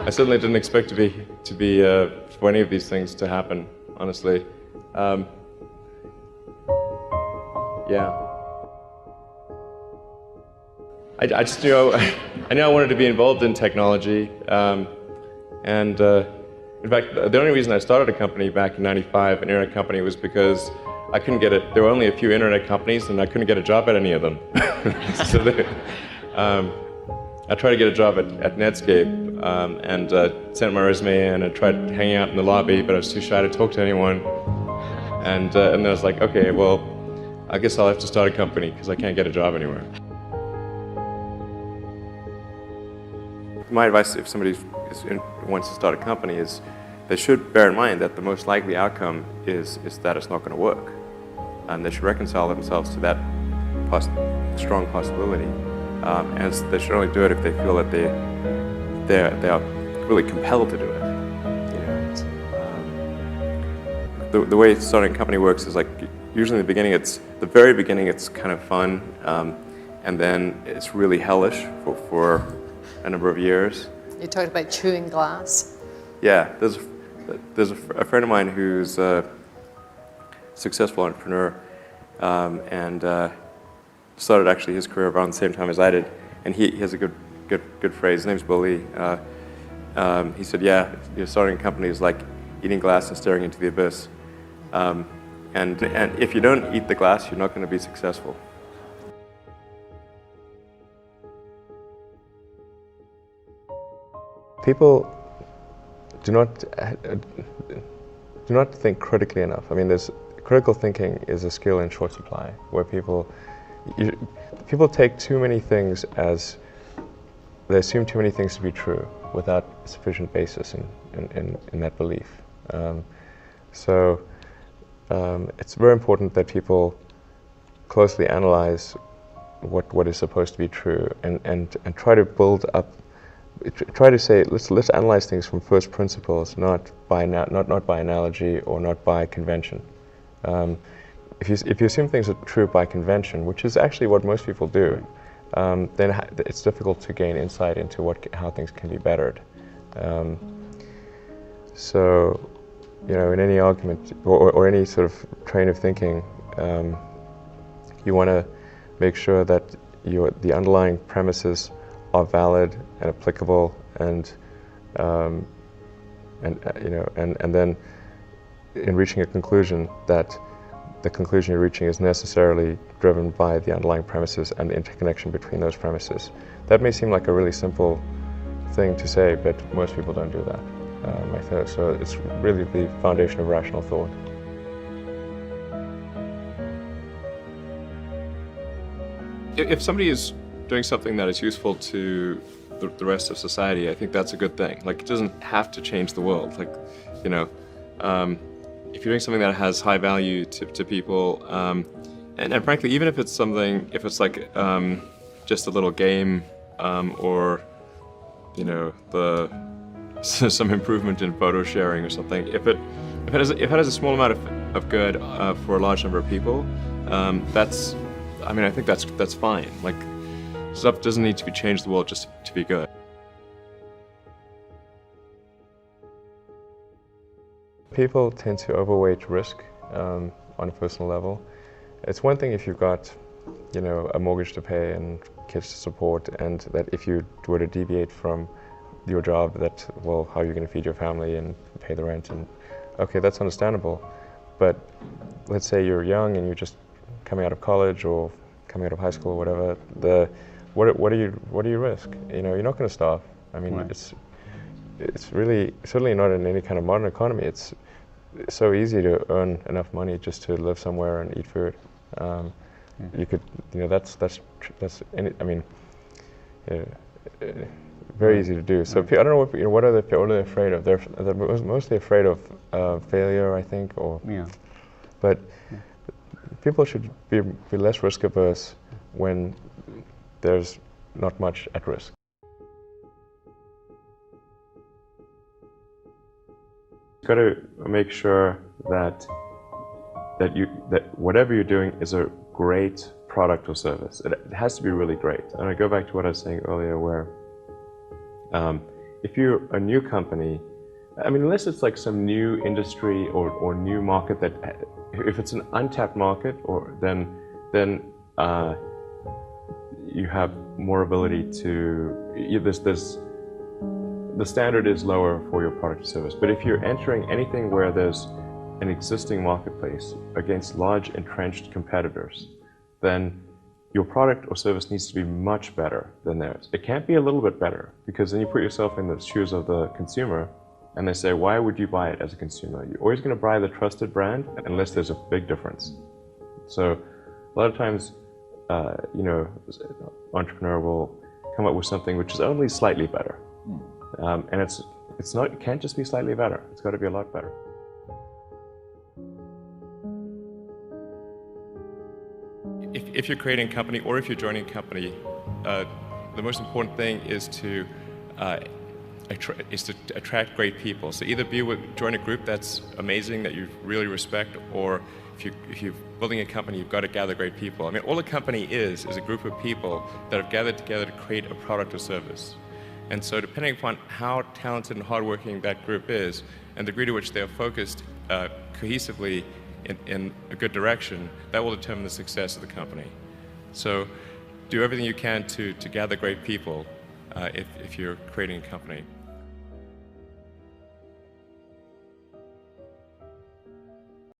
I certainly didn't expect for any of these things to happen, honestly. Yeah. I just I knew I wanted to be involved in technology, and in fact, the only reason I started a company back in '95, an internet company, was because I couldn't get it. There were only a few internet companies, and I couldn't get a job at any of them. I tried to get a job at Netscape, and sent my resume in and tried hanging out in the lobby, but I was too shy to talk to anyone. And then I was like, okay, well, I guess I'll have to start a company because I can't get a job anywhere. My advice, if somebody wants to start a company, is they should bear in mind that the most likely outcome is that it's not going to work. And they should reconcile themselves to that strong possibility. And they should only do it if they feel that they are really compelled to do it. The way starting a company works is like, usually in the very beginning it's kind of fun, and then it's really hellish for a number of years. You talked about chewing glass. Yeah, there's a friend of mine who's a successful entrepreneur, and started actually his career around the same time as I did, and he has a good phrase. His name's Bill Lee. He said, "Yeah, starting a company is like eating glass and staring into the abyss, and if you don't eat the glass, you're not going to be successful." People do not think critically enough. I mean, critical thinking is a skill in short supply, where people take too many things they assume too many things to be true without sufficient basis in that belief. So it's very important that people closely analyze what is supposed to be true and try to build up. Try to say, let's analyze things from first principles, not by analogy or not by convention. If you assume things are true by convention, which is actually what most people do, then it's difficult to gain insight into how things can be bettered. So, in any argument or any sort of train of thinking, you want to make sure that the underlying premises are valid and applicable, and then in reaching a conclusion, that the conclusion you're reaching is necessarily driven by the underlying premises and the interconnection between those premises. That may seem like a really simple thing to say, but most people don't do that. So it's really the foundation of rational thought. If somebody is doing something that is useful to the rest of society, I think that's a good thing. Like, it doesn't have to change the world. Like, if you're doing something that has high value to people, and frankly, even if it's like just a little game, or some improvement in photo sharing or something, if it has a small amount of good for a large number of people, I think that's fine. Like, stuff doesn't need to be changed the world just to be good. People tend to overweight risk on a personal level. It's one thing if you've got, a mortgage to pay and kids to support, and that if you were to deviate from your job, how are you going to feed your family and pay the rent? And okay, that's understandable. But let's say you're young and you're just coming out of college or coming out of high school or whatever. What do you risk? You're not going to starve. I mean, right. It's really certainly not in any kind of modern economy. It's so easy to earn enough money just to live somewhere and eat food. You could, very easy to do. So I don't know what are they afraid of? They're mostly afraid of failure, I think, but people should be less risk averse when there's not much at risk. You've got to make sure that whatever you're doing is a great product or service. It has to be really great. And I go back to what I was saying earlier, where if you're a new company, I mean, unless it's like some new industry or new market that, if it's an untapped market, then you have more ability to, the standard is lower for your product or service. But if you're entering anything where there's an existing marketplace against large entrenched competitors, then your product or service needs to be much better than theirs. It can't be a little bit better, because then you put yourself in the shoes of the consumer and they say, why would you buy it as a consumer? You're always going to buy the trusted brand unless there's a big difference. So a lot of times, entrepreneur will come up with something which is only slightly better. And it can't just be slightly better. It's got to be a lot better. If you're creating a company or if you're joining a company, the most important thing is to attract great people. So either join a group that's amazing, that you really respect, or if you're building a company, you've got to gather great people. I mean, all a company is a group of people that have gathered together to create a product or service. And so depending upon how talented and hardworking that group is, and the degree to which they are focused cohesively in a good direction, that will determine the success of the company. So do everything you can to gather great people if you're creating a company.